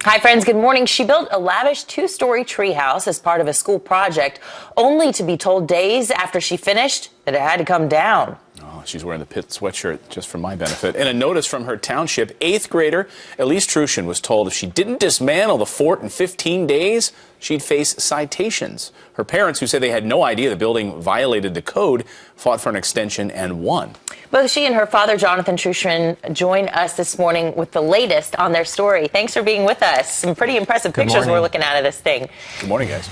Hi, friends. Good morning. She built a lavish two-story treehouse as part of a school project, only to be told days after she finished that it had to come down. Oh, she's wearing the Pitt sweatshirt just for my benefit. In a notice from her township, 8th grader Elise Trushin was told if she didn't dismantle the fort in 15 days, she'd face citations. Her parents, who said they had no idea the building violated the code, fought for an extension and won. Both she and her father, Jonathan Trushin, join us this morning with the latest on their story. Thanks for being with us. Some pretty impressive pictures we're looking at of this thing. Good morning, guys.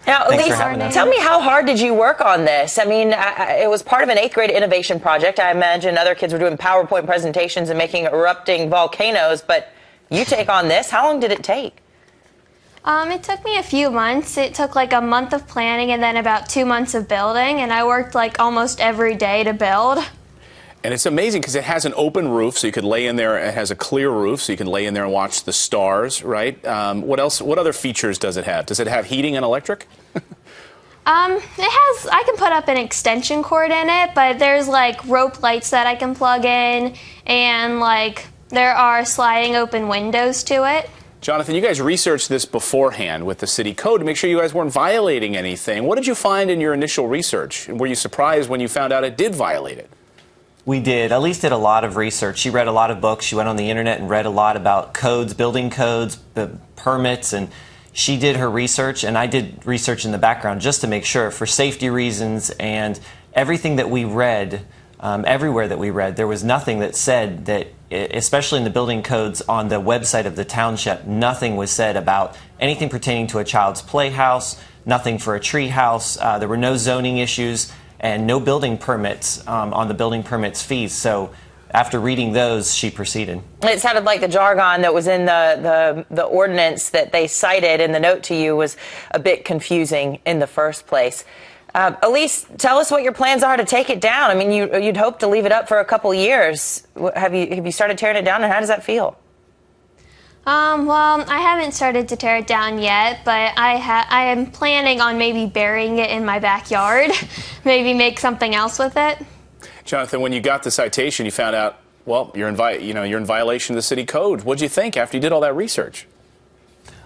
Now, Elise, tell me, how hard did you work on this? I mean, it was part of an 8th grade innovation project. I imagine other kids were doing PowerPoint presentations and making erupting volcanoes, but you take on this. How long did it take? It took me a few months. It took like a month of planning and then about 2 months of building, and I worked like almost every day to build. And it's amazing because it has an open roof, so you could lay in there. It has a clear roof, so you can lay in there and watch the stars, right? What else? What other features does it have? Does it have heating and electric? I can put up an extension cord in it, but there's like rope lights that I can plug in, and like there are sliding open windows to it. Jonathan, you guys researched this beforehand with the city code to make sure you guys weren't violating anything. What did you find in your initial research? And were you surprised when you found out it did violate it? We did. Elise did a lot of research. She read a lot of books. She went on the internet and read a lot about codes, building codes, permits, and she did her research, and I did research in the background just to make sure for safety reasons. And everything that we read, everywhere that we read, there was nothing that said that, especially in the building codes on the website of the township, nothing was said about anything pertaining to a child's playhouse, nothing for a tree house. There were no zoning issues and no building permits on the building permits fees. So after reading those, she proceeded. It sounded like the jargon that was in the ordinance that they cited in the note to you was a bit confusing in the first place. Elise, tell us what your plans are to take it down. I mean, you'd hope to leave it up for a couple years. Have you started tearing it down, and how does that feel? Well, I haven't started to tear it down yet, but I am planning on maybe burying it in my backyard, maybe make something else with it. Jonathan, when you got the citation, you found out, well, you're in violation of the city code. What did you think after you did all that research?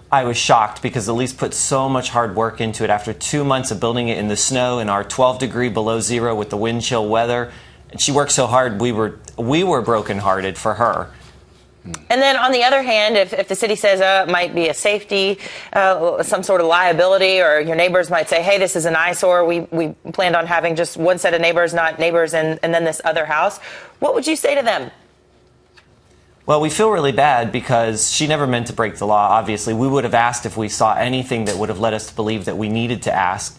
I was shocked because Elise put so much hard work into it. After 2 months of building it in the snow in our 12-degree below zero with the wind chill weather, and she worked so hard, we were brokenhearted for her. And then on the other hand, if the city says it might be a safety, some sort of liability, or your neighbors might say, hey, this is an eyesore, we planned on having just one set of neighbors, not neighbors, and then this other house, what would you say to them? Well, we feel really bad because she never meant to break the law, obviously. We would have asked if we saw anything that would have led us to believe that we needed to ask.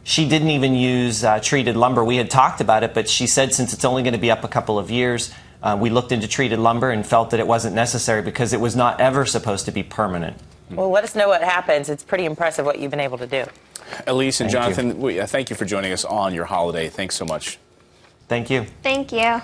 She didn't even use treated lumber. We had talked about it, but she said since it's only going to be up a couple of years, we looked into treated lumber and felt that it wasn't necessary because it was not ever supposed to be permanent. Well, let us know what happens. It's pretty impressive what you've been able to do. Elise and Jonathan, thank you for joining us on your holiday. Thanks so much. Thank you. Thank you.